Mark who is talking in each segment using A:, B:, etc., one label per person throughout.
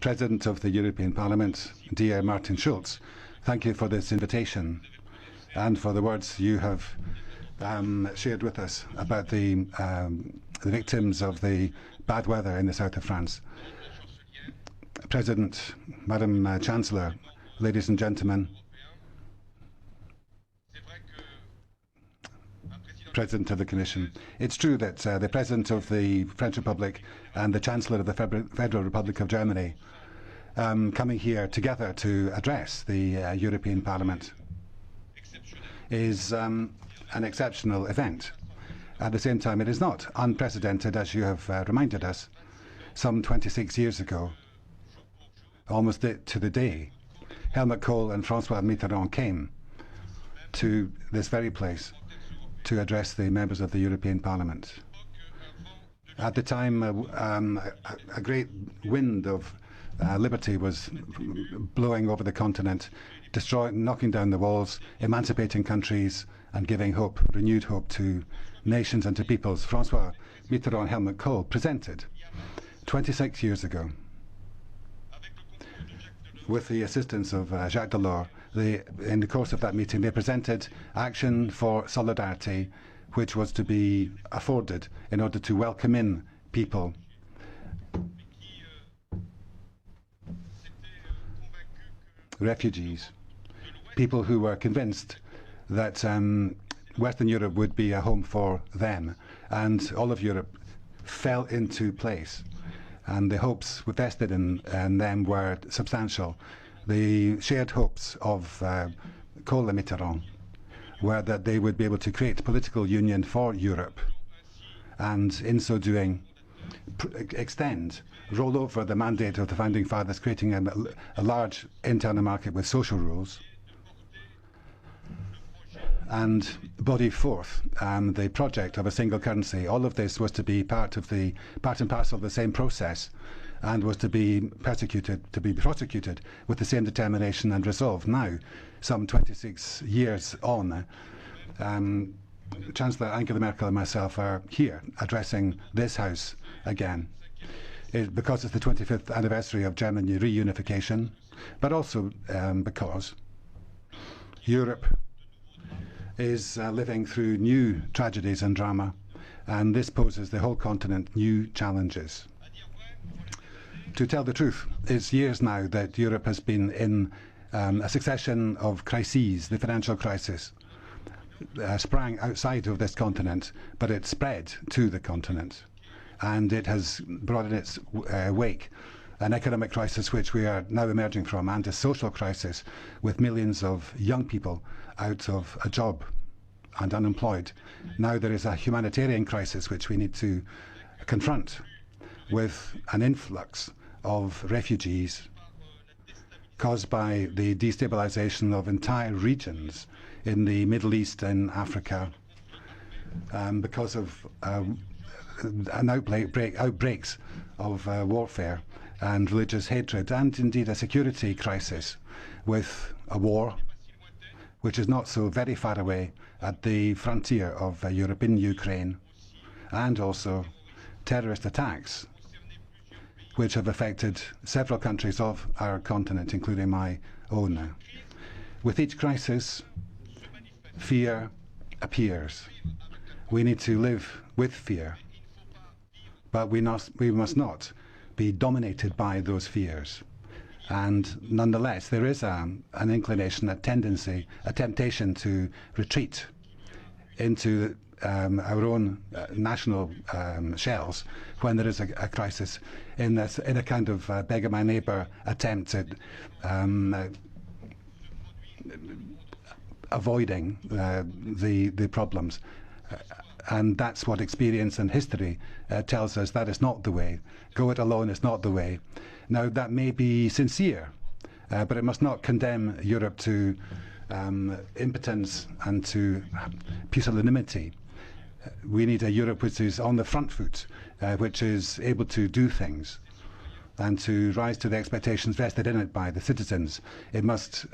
A: President of the European Parliament, dear Martin Schulz, thank you for this invitation and for the words you have shared with us about the victims of the bad weather in the south of France. President, Madam Chancellor, ladies and gentlemen, President of the Commission. It's true that the President of the French Republic and the Chancellor of the Federal Republic of Germany coming here together to address the European Parliament is an exceptional event. At the same time, it is not unprecedented, as you have reminded us. Some 26 years ago, almost to the day, Helmut Kohl and François Mitterrand came to this very place to address the members of the European Parliament. At the time, a great wind of liberty was blowing over the continent, knocking down the walls, emancipating countries, and giving hope, renewed hope to nations and to peoples. François Mitterrand and Helmut Kohl presented 26 years ago, with the assistance of Jacques Delors. In the course of that meeting, they presented action for solidarity, which was to be afforded in order to welcome in people refugees, people who were convinced that Western Europe would be a home for them, and all of Europe fell into place, and the hopes vested in them were substantial. The shared hopes of Kohl and Mitterrand were that they would be able to create political union for Europe, and in so doing roll over the mandate of the Founding Fathers, creating a large internal market with social rules, and body forth the project of a single currency. All of this was to be part and parcel of the same process, and was to be prosecuted with the same determination and resolve. Now, some 26 years on, Chancellor Angela Merkel and myself are here addressing this House again, because it's the 25th anniversary of German reunification, but also because Europe is living through new tragedies and drama, and this poses the whole continent new challenges. To tell the truth, it's years now that Europe has been in a succession of crises. The financial crisis sprang outside of this continent, but it spread to the continent, and it has brought in its wake an economic crisis which we are now emerging from, and a social crisis with millions of young people out of a job and unemployed. Now there is a humanitarian crisis which we need to confront, with an influx of refugees caused by the destabilization of entire regions in the Middle East and Africa, because of outbreaks of warfare and religious hatred, and indeed a security crisis with a war which is not so very far away at the frontier of Europe in Ukraine, and also terrorist attacks which have affected several countries of our continent, including my own. With each crisis, fear appears. We need to live with fear, but we must not be dominated by those fears. And nonetheless, there is an inclination, a tendency, a temptation to retreat into our own national shells when there is a crisis, in a kind of beggar my neighbour attempt at avoiding the problems. And that's what experience and history tells us. That is not the way. Go it alone is not the way. Now, that may be sincere, but it must not condemn Europe to impotence and to pusillanimity. We need a Europe which is on the front foot, which is able to do things and to rise to the expectations vested in it by the citizens. It must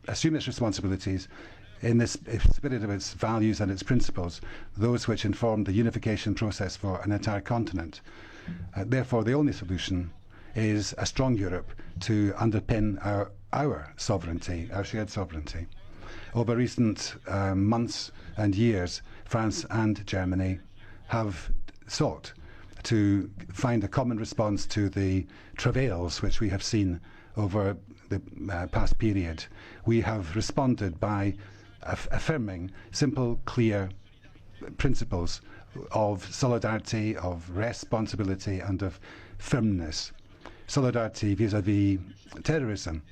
A: assume its responsibilities in the spirit of its values and its principles, those which informed the unification process for an entire continent. Therefore, the only solution is a strong Europe to underpin our sovereignty, our shared sovereignty. Over recent months and years, France and Germany have sought to find a common response to the travails which we have seen over the past period. We have responded by affirming simple, clear principles of solidarity, of responsibility, and of firmness. Solidarity vis-à-vis terrorism,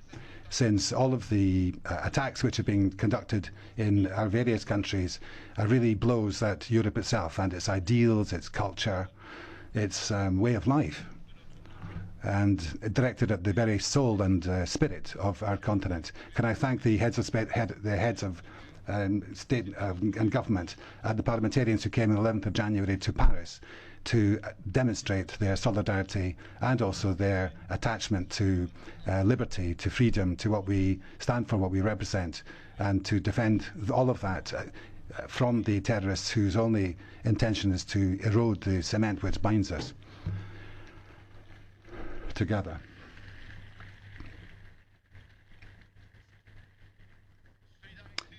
A: since all of the attacks which have been conducted in our various countries really blows at Europe itself and its ideals, its culture, its way of life, and directed at the very soul and spirit of our continent. Can I thank the heads of state and government and the parliamentarians who came on the 11th of January to Paris to demonstrate their solidarity and also their attachment to liberty, to freedom, to what we stand for, what we represent, and to defend all of that from the terrorists whose only intention is to erode the cement which binds us together.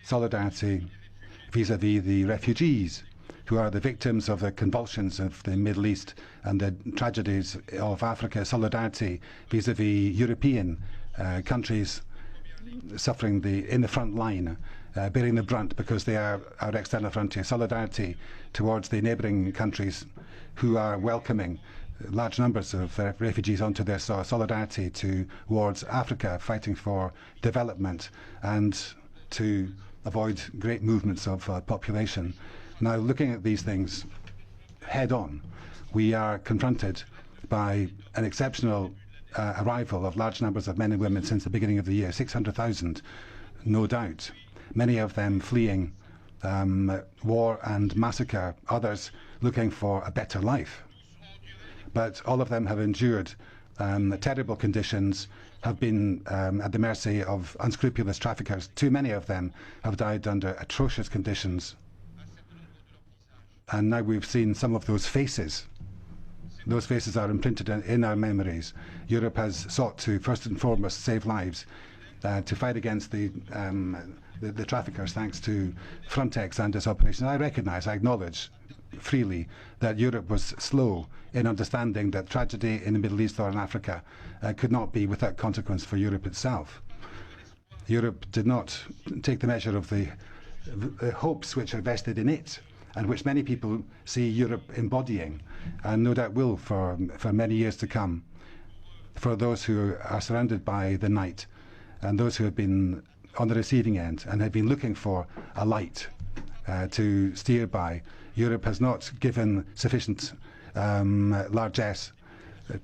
A: Solidarity vis-à-vis the refugees who are the victims of the convulsions of the Middle East and the tragedies of Africa. Solidarity vis-à-vis European countries suffering in the front line, bearing the brunt because they are our external frontier. Solidarity towards the neighbouring countries who are welcoming large numbers of refugees onto their soil. Solidarity towards Africa, fighting for development and to avoid great movements of population. Now, looking at these things head on, we are confronted by an exceptional arrival of large numbers of men and women since the beginning of the year, 600,000, no doubt, many of them fleeing war and massacre, others looking for a better life. But all of them have endured terrible conditions, have been at the mercy of unscrupulous traffickers. Too many of them have died under atrocious conditions. And now we've seen some of those faces. Those faces are imprinted in our memories. Europe has sought to, first and foremost, save lives, to fight against the traffickers, thanks to Frontex and its operations. I recognise, I acknowledge freely that Europe was slow in understanding that tragedy in the Middle East or in Africa could not be without consequence for Europe itself. Europe did not take the measure of the hopes which are vested in it, and which many people see Europe embodying, and no doubt will for many years to come, for those who are surrounded by the night and those who have been on the receiving end and have been looking for a light to steer by. Europe has not given sufficient largesse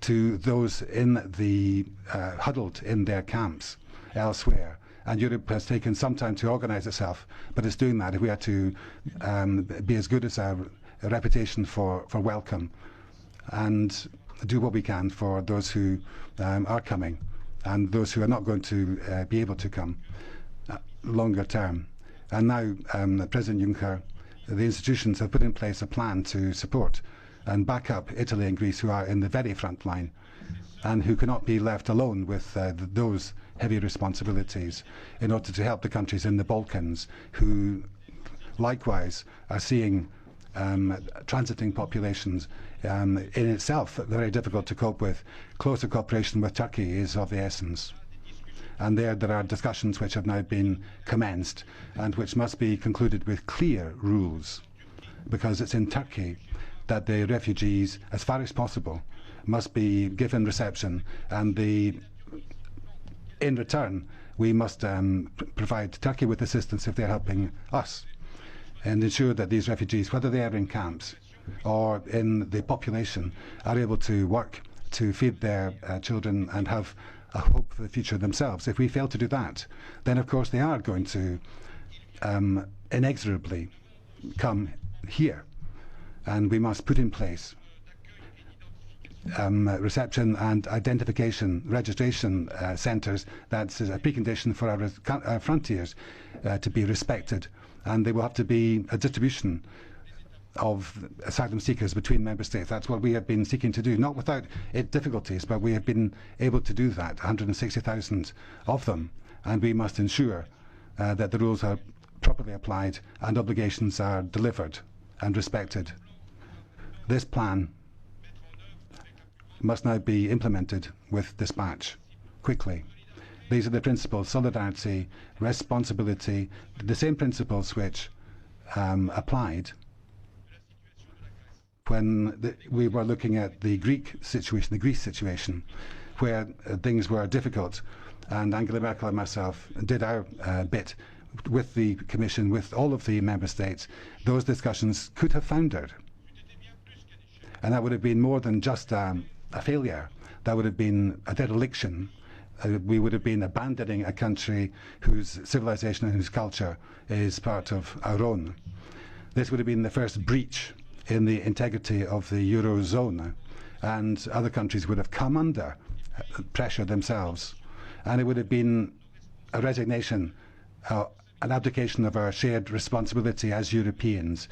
A: to those in the huddled in their camps elsewhere. And Europe has taken some time to organise itself, but it's doing that if we are to be as good as our reputation for welcome and do what we can for those who are coming and those who are not going to be able to come longer term. And now President Juncker, the institutions have put in place a plan to support and back up Italy and Greece, who are in the very front line and who cannot be left alone with those heavy responsibilities, in order to help the countries in the Balkans who likewise are seeing transiting populations in itself very difficult to cope with. Closer cooperation with Turkey is of the essence. And there are discussions which have now been commenced and which must be concluded with clear rules, because it's in Turkey that the refugees, as far as possible, must be given reception, and in return we must provide Turkey with assistance if they're helping us, and ensure that these refugees, whether they are in camps or in the population, are able to work to feed their children and have a hope for the future themselves. If we fail to do that, then of course they are going to inexorably come here, and we must put in place reception and identification registration centres. That's a precondition for our frontiers to be respected, and there will have to be a distribution of asylum seekers between member states. That's what we have been seeking to do, not without difficulties, but we have been able to do that, 160,000 of them, and we must ensure that the rules are properly applied and obligations are delivered and respected. This plan must now be implemented with dispatch, quickly. These are the principles: solidarity, responsibility, the same principles which applied when we were looking at the Greek situation, the Greece situation, where things were difficult, and Angela Merkel and myself did our bit with the Commission, with all of the member states. Those discussions could have foundered, and that would have been more than just a failure. That would have been a dereliction. We would have been abandoning a country whose civilization and whose culture is part of our own. This would have been the first breach in the integrity of the Eurozone, and other countries would have come under pressure themselves. And it would have been a resignation, an abdication of our shared responsibility as Europeans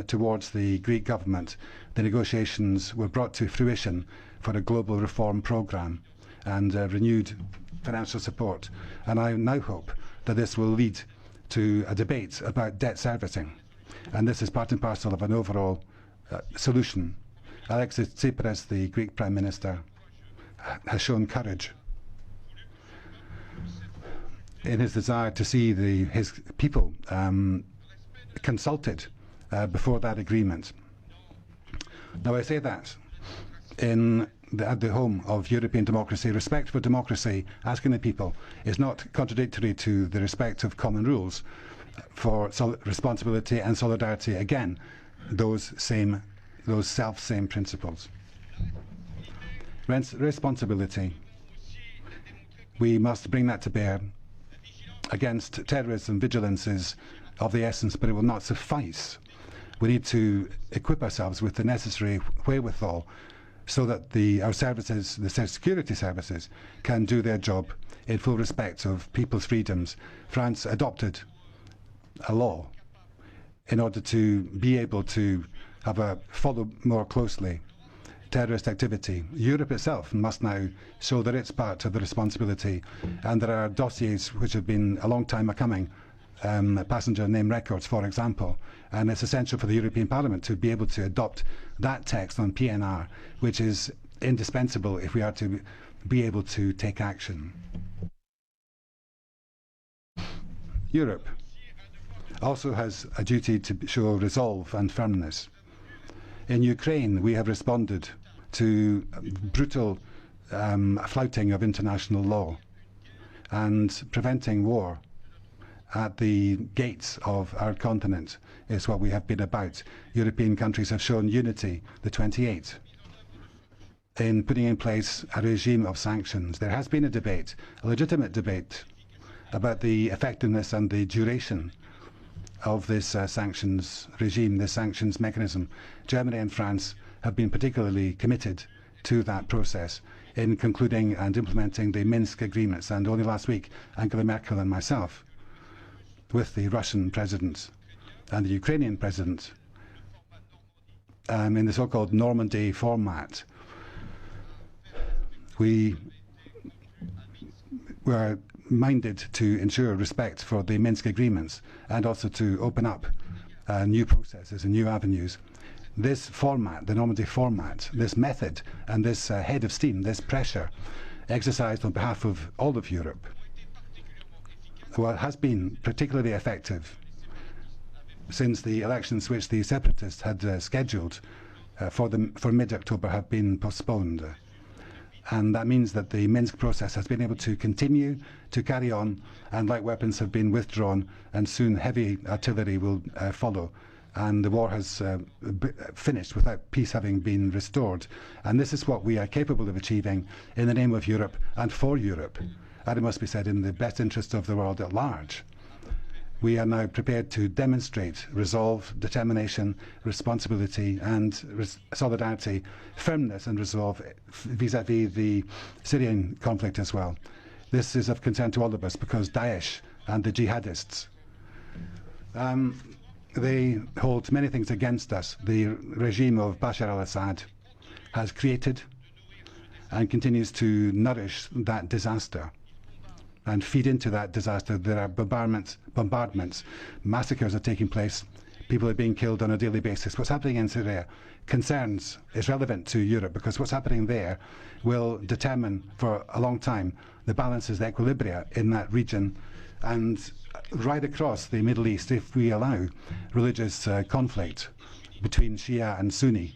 A: towards the Greek government. The negotiations were brought to fruition for a global reform programme and renewed financial support. And I now hope that this will lead to a debate about debt servicing. And this is part and parcel of an overall solution. Alexis Tsipras, the Greek Prime Minister, has shown courage in his desire to see his people consulted before that agreement. Now, I say that at the home of European democracy. Respect for democracy, asking the people, is not contradictory to the respect of common rules for responsibility and solidarity. Again, those same principles. Responsibility, we must bring that to bear. Against terrorism, vigilance is of the essence, but it will not suffice. We need to equip ourselves with the necessary wherewithal so that our services, the security services, can do their job in full respect of people's freedoms. France adopted a law in order to be able to follow more closely terrorist activity. Europe itself must now show that it's part of the responsibility, and there are dossiers which have been a long time coming, passenger name records, for example, and it's essential for the European Parliament to be able to adopt that text on PNR, which is indispensable if we are to be able to take action. Europe also has a duty to show resolve and firmness. In Ukraine, we have responded to brutal flouting of international law and preventing war at the gates of our continent is what we have been about. European countries have shown unity, the 28, in putting in place a regime of sanctions. There has been a debate, a legitimate debate, about the effectiveness and the duration of this sanctions regime, this sanctions mechanism. Germany and France have been particularly committed to that process in concluding and implementing the Minsk agreements. And only last week, Angela Merkel and myself, with the Russian president and the Ukrainian president, in the so-called Normandy format, we were minded to ensure respect for the Minsk agreements and also to open up new processes and new avenues. This format, the Normandy format, this method and this head of steam, this pressure exercised on behalf of all of Europe, well, has been particularly effective since the elections which the separatists had scheduled for mid-October have been postponed. And that means that the Minsk process has been able to continue to carry on, and light weapons have been withdrawn, and soon heavy artillery will follow. And the war has finished without peace having been restored. And this is what we are capable of achieving in the name of Europe and for Europe. And it must be said, in the best interest of the world at large. We are now prepared to demonstrate resolve, determination, responsibility and solidarity, firmness and resolve vis-à-vis the Syrian conflict as well. This is of concern to all of us because Daesh and the jihadists they hold many things against us. The regime of Bashar al-Assad has created and continues to nourish that disaster and feed into that disaster. There are bombardments, massacres are taking place, people are being killed on a daily basis. What's happening in Syria is relevant to Europe, because what's happening there will determine for a long time the balances, the equilibria in that region, and right across the Middle East if we allow religious conflict between Shia and Sunni.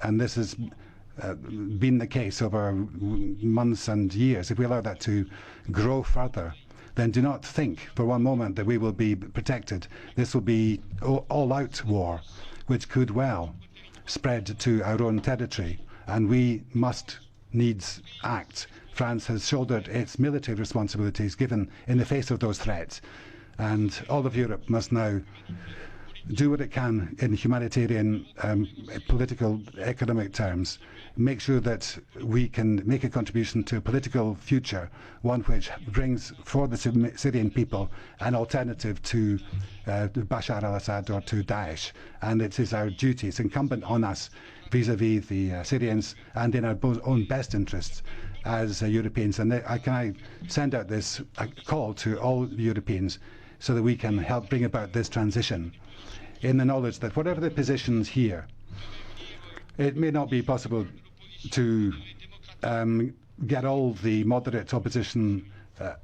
A: And this has been the case over months and years. If we allow that to grow further, then do not think for one moment that we will be protected. This will be all-out war, which could well spread to our own territory, and we must needs act. France has shouldered its military responsibilities given in the face of those threats, and all of Europe must now do what it can in humanitarian, political, economic terms, make sure that we can make a contribution to a political future, one which brings for the Syrian people an alternative to Bashar al-Assad or to Daesh. And it is our duty, it's incumbent on us vis-à-vis the Syrians and in our own best interests as Europeans. And can I send out this call to all Europeans so that we can help bring about this transition, in the knowledge that whatever the positions here, it may not be possible to get all the moderate opposition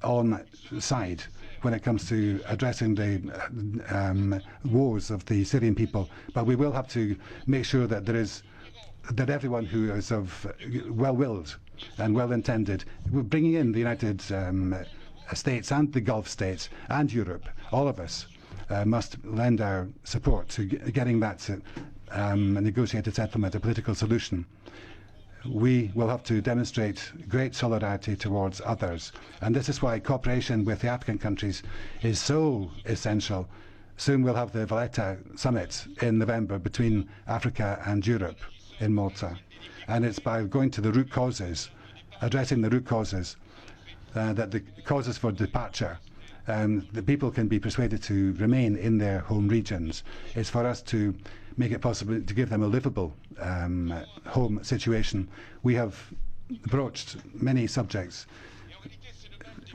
A: on side when it comes to addressing the woes of the Syrian people, but we will have to make sure that that everyone who is of well-willed and well-intended, bringing in the United States and the Gulf states and Europe, all of us, must lend our support to getting that negotiated settlement, a political solution. We will have to demonstrate great solidarity towards others, and this is why cooperation with the African countries is so essential. Soon we'll have the Valletta summit in November between Africa and Europe in Malta, and it's by going to the root causes, addressing the root causes, that the causes for departure, the people can be persuaded to remain in their home regions. It's for us to make it possible to give them a livable home situation. We have broached many subjects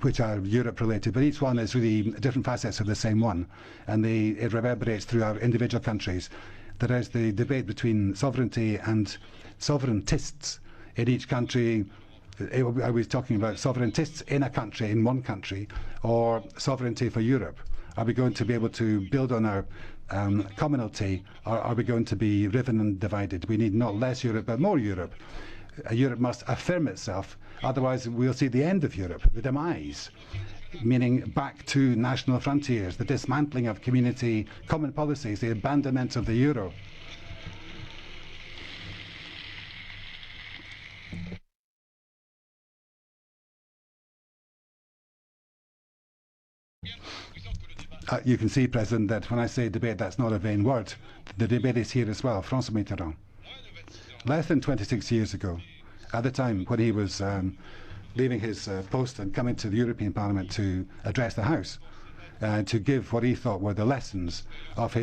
A: which are Europe related, but each one is really different facets of the same one, and it reverberates through our individual countries. There is the debate between sovereignty and sovereigntists in each country. Are we talking about sovereigntists in a country, in one country, or sovereignty for Europe? Are we going to be able to build on our commonalty, or are we going to be riven and divided? We need not less Europe, but more Europe. Europe must affirm itself, otherwise we'll see the end of Europe, the demise, meaning back to national frontiers, the dismantling of community common policies, the abandonment of the euro. You can see, President, that when I say debate, that's not a vain word. The debate is here as well. François Mitterrand, less than 26 years ago, at the time when he was leaving his post and coming to the European Parliament to address the House, to give what he thought were the lessons of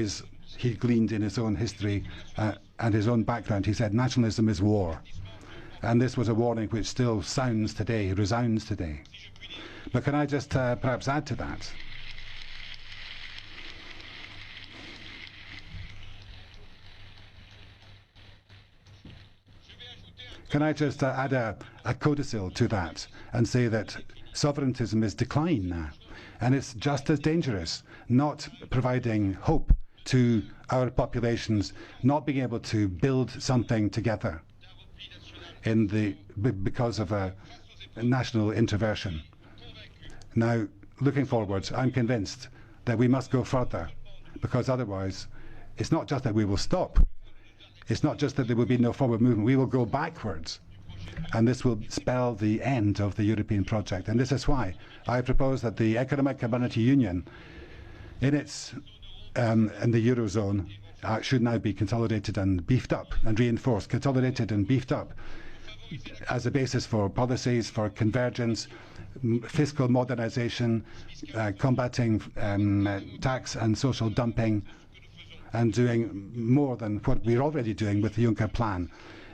A: he gleaned in his own history and his own background. He said, nationalism is war. And this was a warning which still sounds today, resounds today. But can I just perhaps add to that? Can I just add a codicil to that and say that sovereigntism is decline now, and it's just as dangerous, not providing hope to our populations, not being able to build something together because of a national introversion. Now, looking forwards, I'm convinced that we must go further, because otherwise it's not just that we will stop, it's not just that there will be no forward movement, we will go backwards. And this will spell the end of the European project. And this is why I propose that the Economic Community Union in the Eurozone should now be consolidated and beefed up and reinforced, consolidated and beefed up. as a basis for policies, for convergence, fiscal modernization, combating tax and social dumping, and doing more than what we're already doing with the Juncker plan.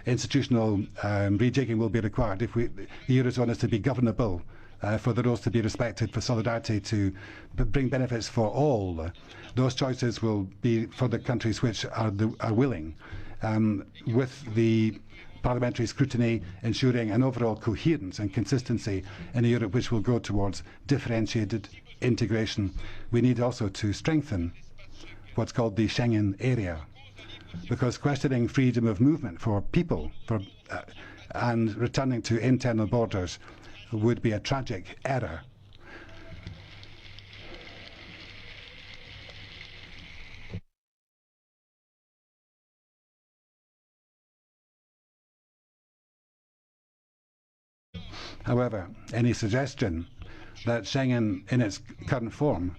A: Institutional rejigging will be required if the Eurozone is to be governable, for the rules to be respected, for solidarity to bring benefits for all. Those choices will be for the countries which are willing, with the parliamentary scrutiny ensuring an overall coherence and consistency in a Europe which will go towards differentiated integration. We need also to strengthen what's called the Schengen area, because questioning freedom of movement for people and returning to internal borders would be a tragic error. However, any suggestion that Schengen in its current form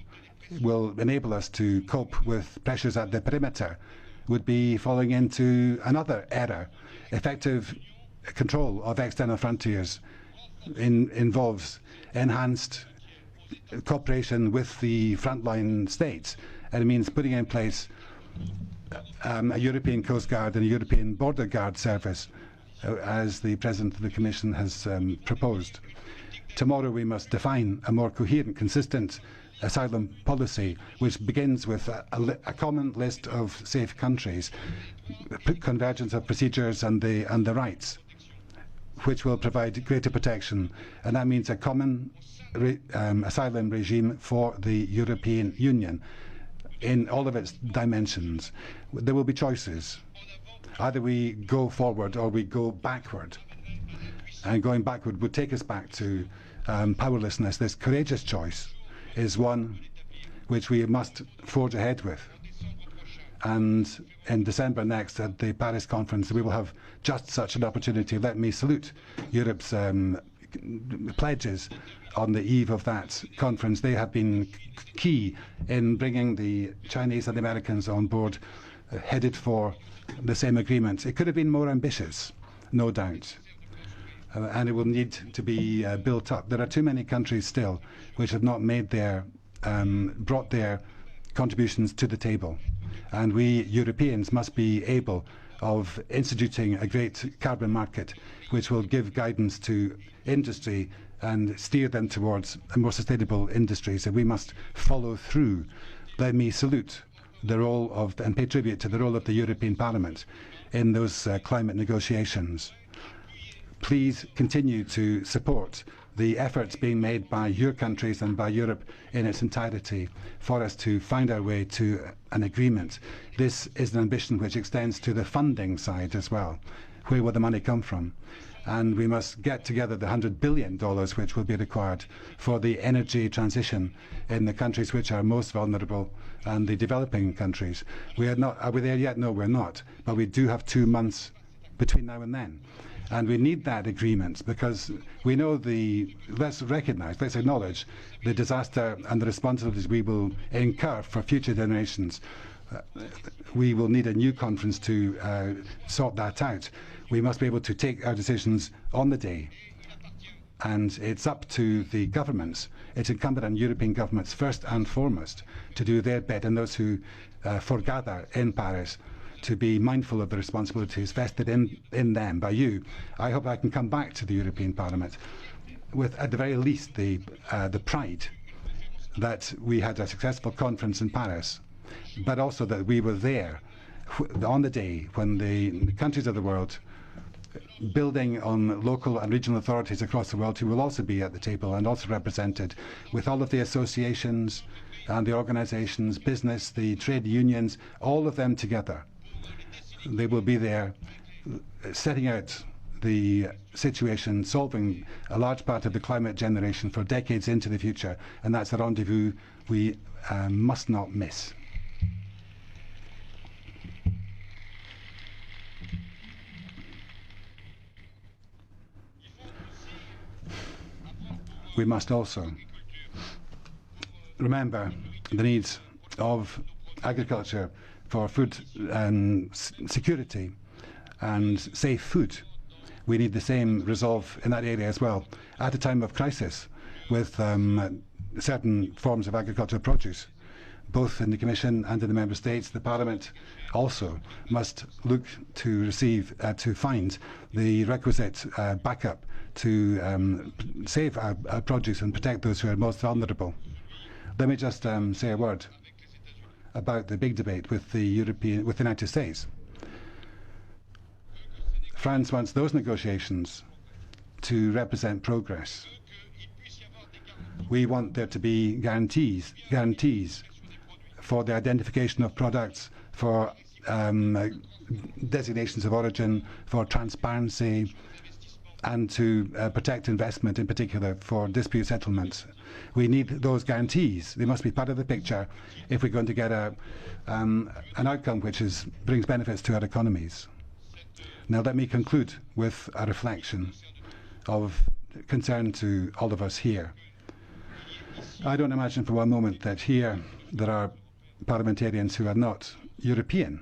A: will enable us to cope with pressures at the perimeter would be falling into another error. Effective control of external frontiers involves enhanced cooperation with the frontline states, and it means putting in place a European Coast Guard and a European Border Guard service, as the President of the Commission has proposed. Tomorrow we must define a more coherent, consistent asylum policy, which begins with a common list of safe countries, convergence of procedures and the rights, which will provide greater protection. And that means a common asylum regime for the European Union in all of its dimensions. There will be choices. Either we go forward or we go backward. And going backward would take us back to powerlessness. This courageous choice is one which we must forge ahead with. And in December next at the Paris conference, we will have just such an opportunity. Let me salute Europe's pledges on the eve of that conference. They have been key in bringing the Chinese and the Americans on board, headed for the same agreement. It could have been more ambitious, no doubt. And it will need to be built up. There are too many countries still which have not made brought their contributions to the table. And we Europeans must be able of instituting a great carbon market which will give guidance to industry and steer them towards a more sustainable industries. And we must follow through. Let me salute the role of and pay tribute to the role of the European Parliament in those climate negotiations. Please continue to support the efforts being made by your countries and by Europe in its entirety for us to find our way to an agreement. This is an ambition which extends to the funding side as well. Where will the money come from? And we must get together the $100 billion which will be required for the energy transition in the countries which are most vulnerable and the developing countries. Are we there yet? No, we're not. But we do have 2 months between now and then. And we need that agreement because we know let's acknowledge the disaster and the responsibilities we will incur for future generations. We will need a new conference to sort that out. We must be able to take our decisions on the day. And it's up to the governments. It's incumbent on European governments first and foremost to do their bit, and those who foregather in Paris to be mindful of the responsibilities vested in them by you. I hope I can come back to the European Parliament with, at the very least, the pride that we had a successful conference in Paris, but also that we were there on the day when the countries of the world, building on local and regional authorities across the world who will also be at the table and also represented, with all of the associations and the organizations, business, the trade unions, all of them together. They will be there setting out the situation, solving a large part of the climate generation for decades into the future, and that's a rendezvous we must not miss. We must also remember the needs of agriculture for food security and safe food. We need the same resolve in that area as well. At a time of crisis, with certain forms of agricultural produce, both in the Commission and in the Member States, the Parliament also must look to to find the requisite backup to save our produce and protect those who are most vulnerable. Let me just say a word about the big debate with the United States. France wants those negotiations to represent progress. We want there to be guarantees for the identification of products, for designations of origin, for transparency, and to protect investment, in particular for dispute settlements. We need those guarantees. They must be part of the picture if we're going to get an outcome which brings benefits to our economies. Now let me conclude with a reflection of concern to all of us here. I don't imagine for one moment that here there are parliamentarians who are not European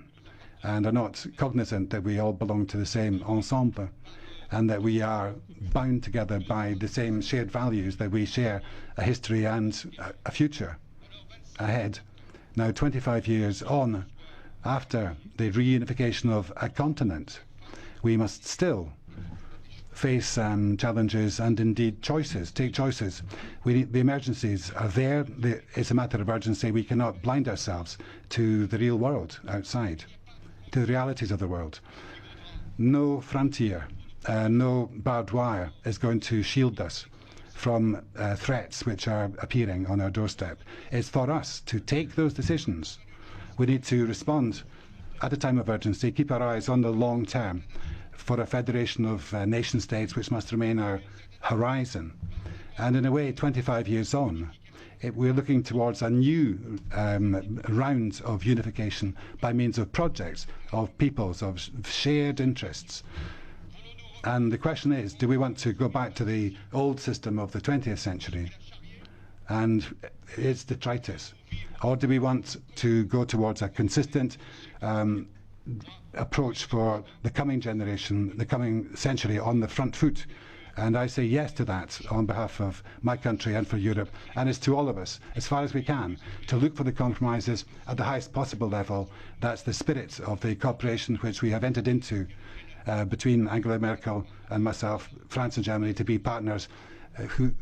A: and are not cognizant that we all belong to the same ensemble and that we are bound together by the same shared values, that we share a history and a future ahead. Now, 25 years on, after the reunification of a continent, we must still face challenges and indeed take choices. The emergencies are there. It's a matter of urgency. We cannot blind ourselves to the real world outside, to the realities of the world. No frontier, no barbed wire is going to shield us from threats which are appearing on our doorstep. It's for us to take those decisions. We need to respond at a time of urgency, keep our eyes on the long term, for a federation of nation-states which must remain our horizon. And in a way, 25 years on, we're looking towards a new round of unification by means of projects, of peoples, of shared interests. And the question is, do we want to go back to the old system of the 20th century and its detritus? Or do we want to go towards a consistent approach for the coming generation, the coming century, on the front foot? And I say yes to that on behalf of my country and for Europe, and it's to all of us, as far as we can, to look for the compromises at the highest possible level. That's the spirit of the cooperation which we have entered into between Angela Merkel and myself, France and Germany, to be partners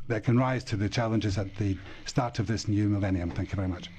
A: that can rise to the challenges at the start of this new millennium. Thank you very much.